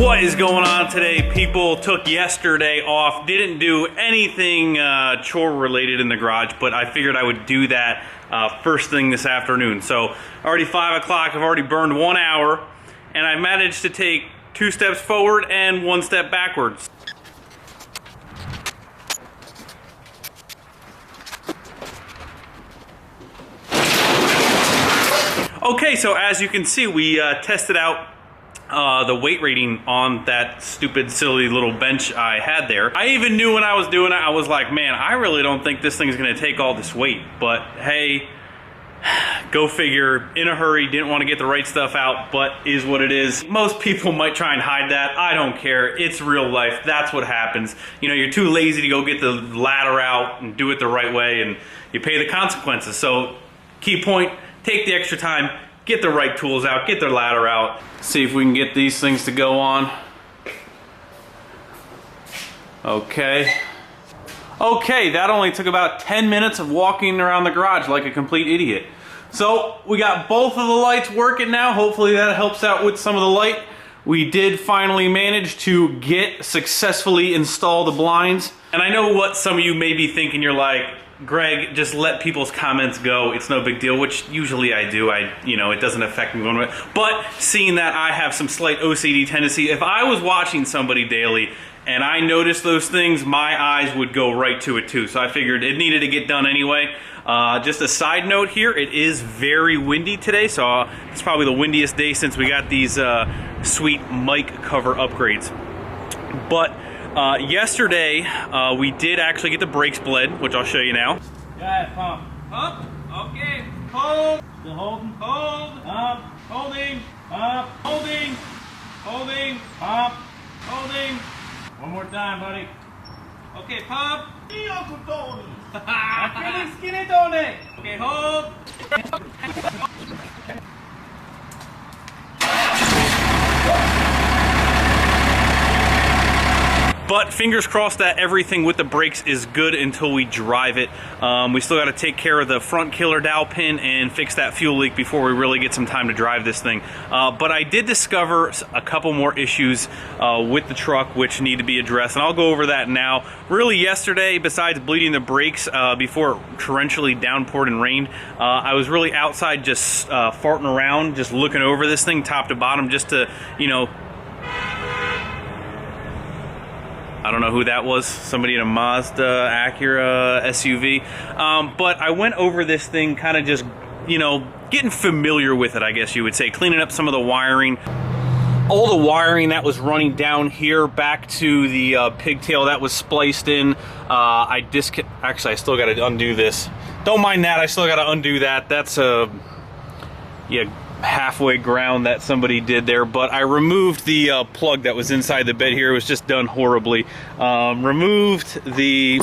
What is going on today, people? Took yesterday off, didn't do anything chore related in the garage, but I figured I would do that first thing this afternoon. So already 5 o'clock, I've already burned 1 hour, and I've managed to take 2 steps forward and 1 step backwards. Okay, so as you can see, we tested out the weight rating on that stupid, silly little bench I had there. I even knew when I was doing it, I was like, man, I really don't think this thing's gonna take all this weight. But hey, go figure, in a hurry, didn't want to get the right stuff out, but is what it is. Most people might try and hide that. I don't care, it's real life, that's what happens. You know, you're too lazy to go get the ladder out and do it the right way, and you pay the consequences. So, key point, take the extra time, get the right tools out, get their ladder out. See if we can get these things to go on. Okay. Okay, that only took about 10 minutes of walking around the garage like a complete idiot. So we got both of the lights working now. Hopefully that helps out with some of the light. We did finally manage to successfully install the blinds. And I know what some of you may be thinking. You're like, Greg, just let people's comments go. It's no big deal, which usually I do. You know, it doesn't affect me one way. But seeing that I have some slight OCD tendency, if I was watching somebody daily and I noticed those things, my eyes would go right to it too. So I figured it needed to get done anyway. Just a side note here, it is very windy today, so it's probably the windiest day since we got these sweet mic cover upgrades. But yesterday, we did actually get the brakes bled, which I'll show you now. Yeah, pump. Up. Okay. Hold. Still holding. Hold. Up. Holding. Up. Holding. Holding. Up. Holding. One more time, buddy. Okay, pump. Hey, Uncle Tony. I'm feeling skinny, Tony. Okay, hold. But fingers crossed that everything with the brakes is good until we drive it. We still got to take care of the front killer dowel pin and fix that fuel leak before we really get some time to drive this thing. But I did discover a couple more issues with the truck which need to be addressed, and I'll go over that now. Really yesterday, besides bleeding the brakes before it torrentially downpoured and rained, I was really outside just farting around, just looking over this thing top to bottom just to, you know, I don't know who that was, somebody in a Mazda, Acura, SUV. But I went over this thing kind of just, you know, getting familiar with it, I guess you would say, cleaning up some of the wiring. All the wiring that was running down here back to the pigtail that was spliced in. Actually, I still got to undo this. Don't mind that, I still got to undo that. That's a, yeah, halfway ground that somebody did there, but I removed the plug that was inside the bed here. It was just done horribly. Removed the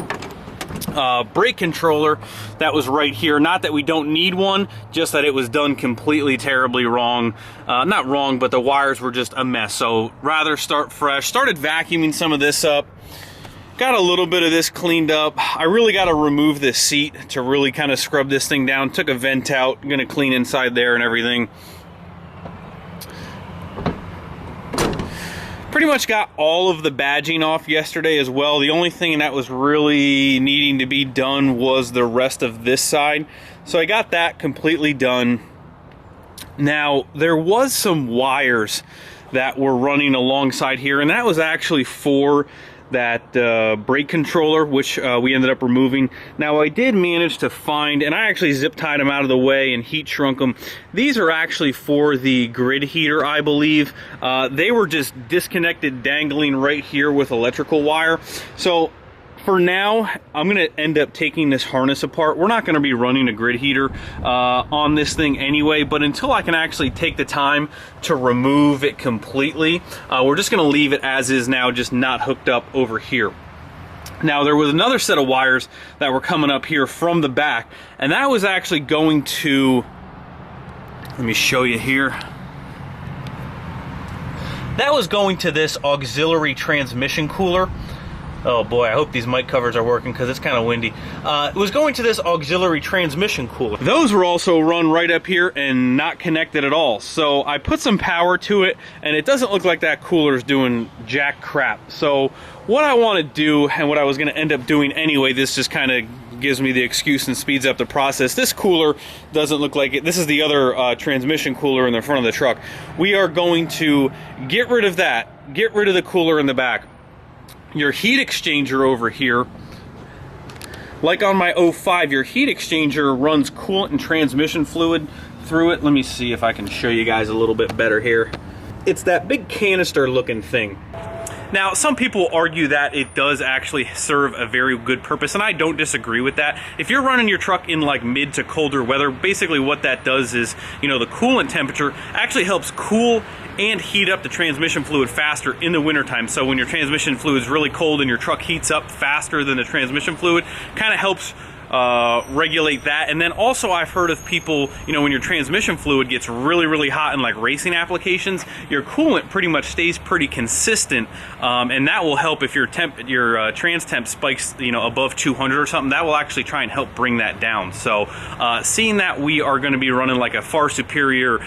brake controller that was right here. Not that we don't need one, just that it was done completely terribly wrong. Not wrong, but the wires were just a mess. So rather start fresh. Started vacuuming some of this up. Got a little bit of this cleaned up. I really got to remove this seat to really kind of scrub this thing down. Took a vent out. I'm gonna clean inside there and everything. Pretty much got all of the badging off yesterday as well. The only thing that was really needing to be done was the rest of this side. So I got that completely done. Now, there was some wires that were running alongside here, and that was actually for that brake controller, which we ended up removing. Now, I did manage to find, and I actually zip tied them out of the way and heat shrunk them. These are actually for the grid heater, I believe. They were just disconnected, dangling right here with electrical wire. So for now, I'm gonna end up taking this harness apart. We're not gonna be running a grid heater on this thing anyway, but until I can actually take the time to remove it completely, we're just gonna leave it as is now, just not hooked up over here. Now, there was another set of wires that were coming up here from the back, and that was actually going to, let me show you here. That was going to this auxiliary transmission cooler. Oh boy, I hope these mic covers are working because it's kind of windy. It was going to this auxiliary transmission cooler. Those were also run right up here and not connected at all. So I put some power to it and it doesn't look like that cooler is doing jack crap. So what I want to do, and what I was going to end up doing anyway, this just kind of gives me the excuse and speeds up the process. This cooler doesn't look like it. This is the other transmission cooler in the front of the truck. We are going to get rid of that, get rid of the cooler in the back. Your heat exchanger over here, like on my 05, your heat exchanger runs coolant and transmission fluid through it. Let me see if I can show you guys a little bit better here. It's that big canister looking thing. Now, some people argue that it does actually serve a very good purpose, and I don't disagree with that. If you're running your truck in like mid to colder weather, basically what that does is, you know, the coolant temperature actually helps cool and heat up the transmission fluid faster in the wintertime. So when your transmission fluid is really cold and your truck heats up faster than the transmission fluid, kind of helps regulate that. And then also I've heard of people, you know, when your transmission fluid gets really hot in like racing applications, your coolant pretty much stays pretty consistent, and that will help if your trans temp spikes, you know, above 200 or something. That will actually try and help bring that down. So seeing that we are going to be running like a far superior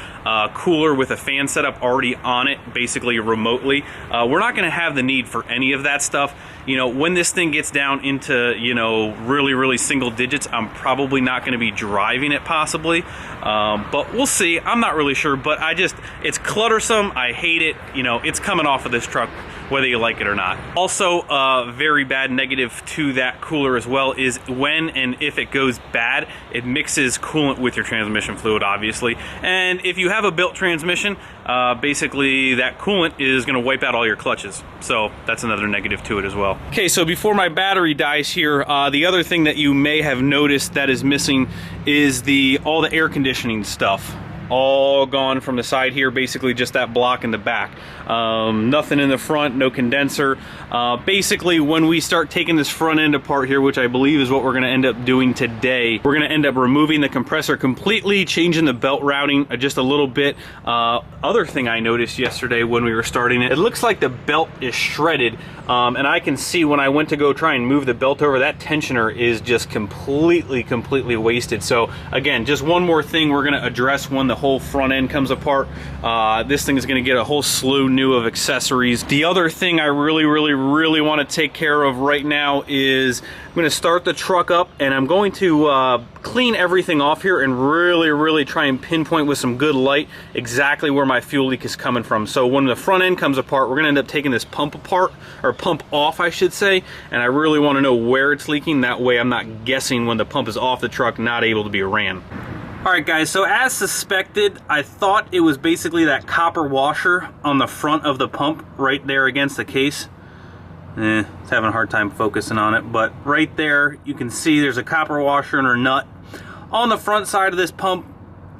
cooler with a fan setup already on it, basically remotely, we're not going to have the need for any of that stuff. You know, when this thing gets down into, you know, really single digits, I'm probably not going to be driving it possibly, but we'll see. I'm not really sure, but it's cluttersome. I hate it. You know, it's coming off of this truck whether you like it or not. Also, very bad negative to that cooler as well is when and if it goes bad, it mixes coolant with your transmission fluid, obviously. And if you have a built transmission, basically that coolant is going to wipe out all your clutches. So that's another negative to it as well. Okay, so before my battery dies here, the other thing that you may have noticed that is missing is all the air conditioning stuff. All gone from the side here, basically just that block in the back. Nothing in the front, no condenser. Basically, when we start taking this front end apart here, which I believe is what we're gonna end up doing today, we're gonna end up removing the compressor completely, changing the belt routing just a little bit. Other thing I noticed yesterday when we were starting it, it looks like the belt is shredded, and I can see when I went to go try and move the belt over, that tensioner is just completely wasted. So again, just one more thing we're gonna address when the whole front end comes apart. This thing is going to get a whole slew new of accessories. The other thing I really want to take care of right now is I'm going to start the truck up, and I'm going to clean everything off here and really try and pinpoint with some good light exactly where my fuel leak is coming from. So when the front end comes apart, we're going to end up taking this pump apart, or pump off I should say, and I really want to know where it's leaking. That way I'm not guessing when the pump is off the truck, not able to be ran. Alright guys, so as suspected, I thought it was basically that copper washer on the front of the pump right there against the case. It's having a hard time focusing on it, but right there you can see there's a copper washer and a nut on the front side of this pump.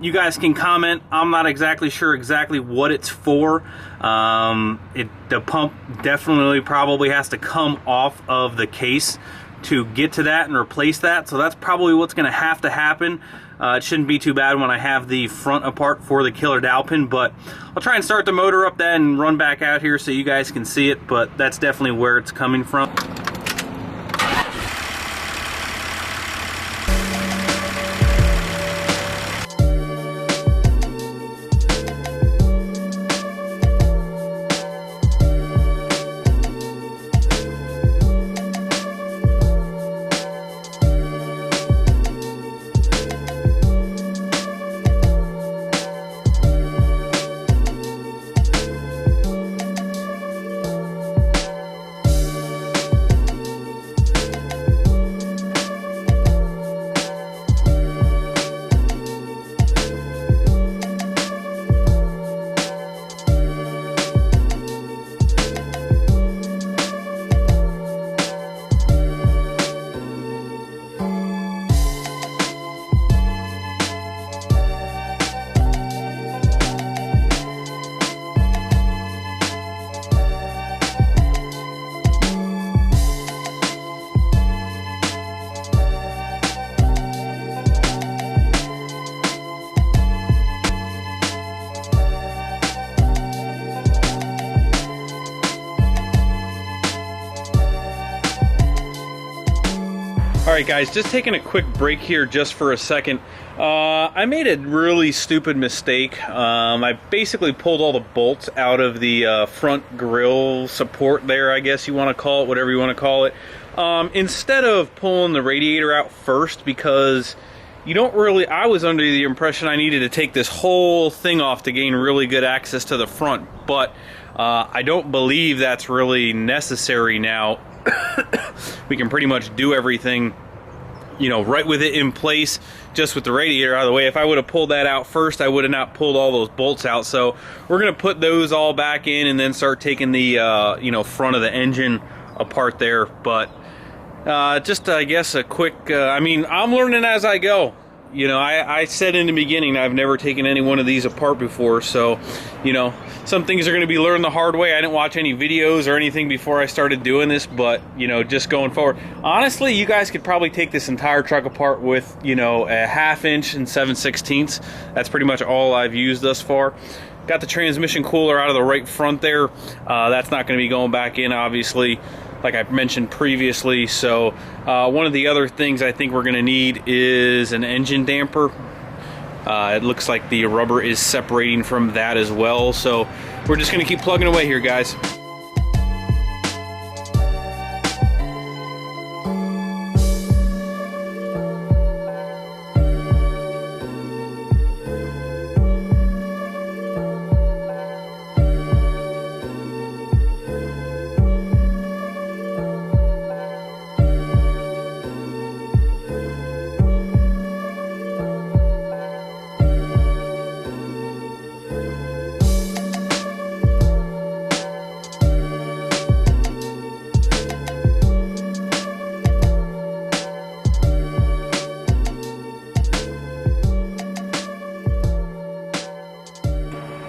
You guys can comment. I'm not exactly sure what it's for. The pump definitely probably has to come off of the case to get to that and replace that, so that's probably what's going to happen. It shouldn't be too bad when I have the front apart for the killer dowel pin, but I'll try and start the motor up then and run back out here so you guys can see it, but that's definitely where it's coming from. Alright guys, just taking a quick break here just for a second. I made a really stupid mistake. I basically pulled all the bolts out of the front grille support there, I guess you want to call it, whatever you want to call it. Instead of pulling the radiator out first, because you don't really, I was under the impression I needed to take this whole thing off to gain really good access to the front, but I don't believe that's really necessary now. We can pretty much do everything, you know, right with it in place, just with the radiator out of the way. If I would have pulled that out first, I would have not pulled all those bolts out. So we're gonna put those all back in and then start taking the you know, front of the engine apart there. But just I guess a quick I mean, I'm learning as I go. You know, I said in the beginning I've never taken any one of these apart before, so you know, some things are going to be learned the hard way. I didn't watch any videos or anything before I started doing this, but you know, just going forward, honestly, you guys could probably take this entire truck apart with, you know, a 1/2 inch and 7/16. That's pretty much all I've used thus far. Got the transmission cooler out of the right front there. That's not going to be going back in, obviously, like I mentioned previously. So one of the other things I think we're going to need is an engine damper. It looks like the rubber is separating from that as well. So we're just going to keep plugging away here, guys.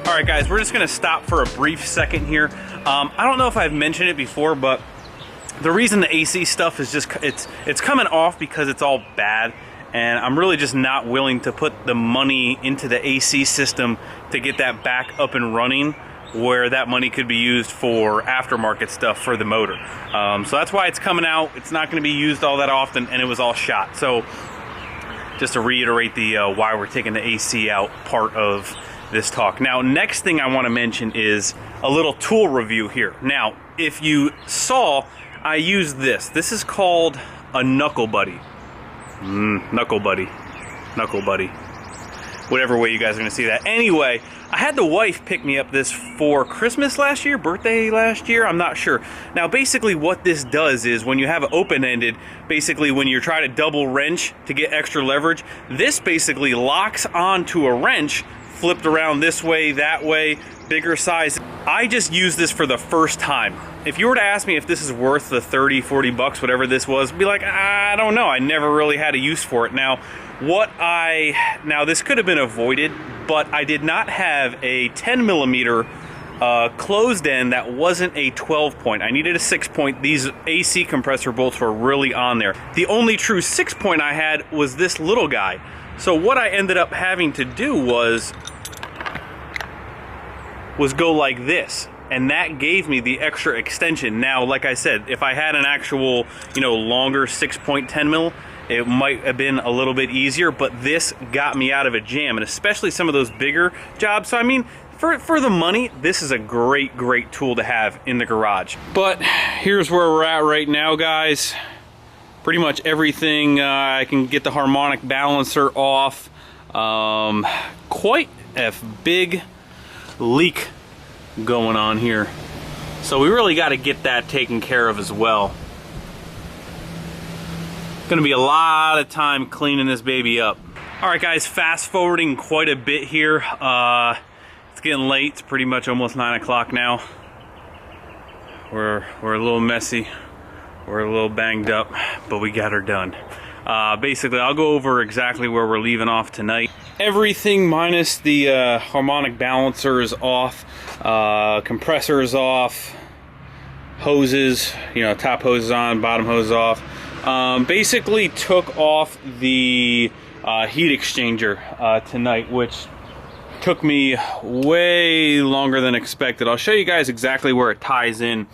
Alright guys, we're just going to stop for a brief second here. I don't know if I've mentioned it before, but the reason the AC stuff is just, it's coming off because it's all bad, and I'm really just not willing to put the money into the AC system to get that back up and running, where that money could be used for aftermarket stuff for the motor. So that's why it's coming out. It's not going to be used all that often, and it was all shot. So just to reiterate the why we're taking the AC out part of this talk. Now, next thing I want to mention is a little tool review here. Now, if you saw, I used this. This is called a Knuckle Buddy. Knuckle Buddy. Knuckle Buddy. Whatever way you guys are going to see that. Anyway, I had the wife pick me up this for Christmas last year, birthday last year, I'm not sure. Now, basically what this does is when you have it open-ended, basically when you're trying to double wrench to get extra leverage, this basically locks onto a wrench flipped around this way, that way, bigger size. I just used this for the first time. If you were to ask me if this is worth the 30, 40 bucks, whatever this was, I'd be like, I don't know. I never really had a use for it. Now, now this could have been avoided, but I did not have a 10 millimeter closed end that wasn't a 12 point. I needed a 6 point. These AC compressor bolts were really on there. The only true 6 point I had was this little guy. So what I ended up having to do was go like this, and that gave me the extra extension. Now, like I said, if I had an actual, you know, longer 6.10 mil, it might have been a little bit easier, but this got me out of a jam, and especially some of those bigger jobs. So I mean, for the money, this is a great tool to have in the garage. But here's where we're at right now, guys. Pretty much everything, I can get the harmonic balancer off. Quite a big leak going on here, so we really got to get that taken care of as well. Gonna be a lot of time cleaning this baby up. All right guys, fast forwarding quite a bit here. It's getting late. It's pretty much almost 9 o'clock now. We're a little messy, we're a little banged up, but we got her done. Basically, I'll go over exactly where we're leaving off tonight. Everything minus the harmonic balancer is off, compressor is off, hoses, you know, top hose is on, bottom hose off. Basically took off the heat exchanger tonight, which took me way longer than expected. I'll show you guys exactly where it ties in.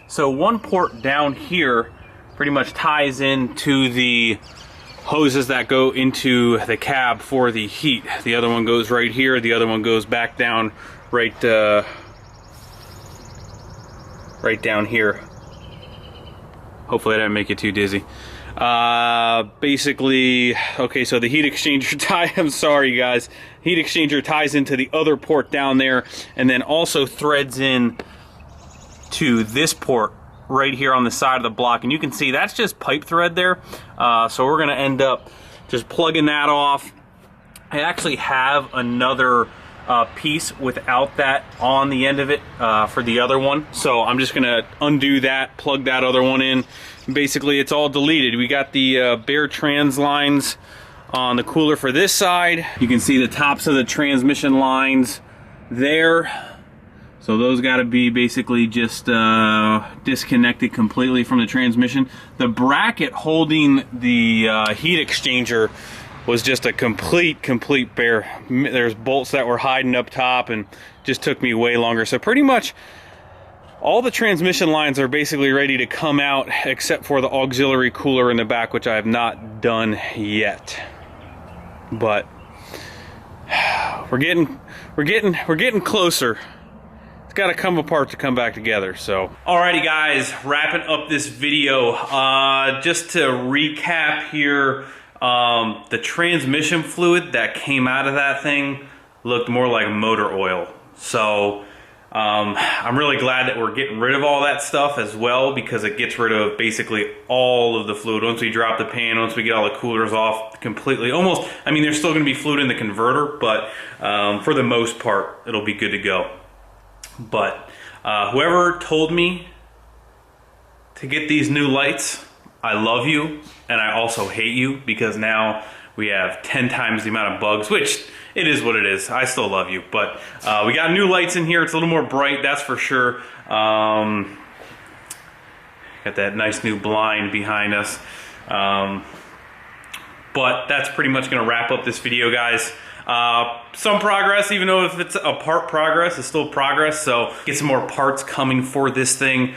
So one port down here pretty much ties into the hoses that go into the cab for the heat. The other one goes right here, the other one goes back down right down here. Hopefully I didn't make you too dizzy. Basically, okay, so the heat exchanger tie, I'm sorry guys, heat exchanger ties into the other port down there, and then also threads in to this port right here on the side of the block, and you can see that's just pipe thread there. So we're gonna end up just plugging that off. I actually have another piece without that on the end of it for the other one, so I'm just gonna undo that, plug that other one in. Basically it's all deleted. We got the bare trans lines on the cooler for this side. You can see the tops of the transmission lines there. So those got to be basically just disconnected completely from the transmission. The bracket holding the heat exchanger was just a complete bare. There's bolts that were hiding up top and just took me way longer. So pretty much all the transmission lines are basically ready to come out except for the auxiliary cooler in the back, which I have not done yet. But we're getting closer. Got to come apart to come back together. So alrighty guys, wrapping up this video, just to recap here, the transmission fluid that came out of that thing looked more like motor oil. So I'm really glad that we're getting rid of all that stuff as well, because it gets rid of basically all of the fluid. Once we drop the pan, once we get all the coolers off completely, almost, I mean, there's still going to be fluid in the converter, but for the most part it'll be good to go. But whoever told me to get these new lights, I love you, and I also hate you, because now we have 10 times the amount of bugs, which it is what it is. I still love you, but we got new lights in here. It's a little more bright, that's for sure. Got that nice new blind behind us. But that's pretty much gonna wrap up this video, guys. Some progress, even though if it's a part progress, it's still progress. So get some more parts coming for this thing.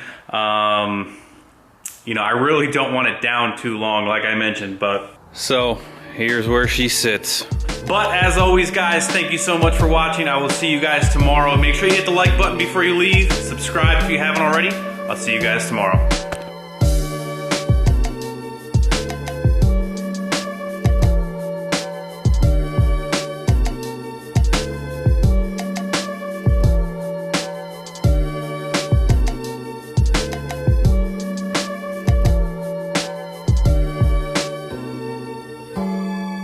You know, I really don't want it down too long, like I mentioned, but. So here's where she sits. But as always guys, thank you so much for watching. I will see you guys tomorrow. Make sure you hit the like button before you leave. Subscribe if you haven't already. I'll see you guys tomorrow.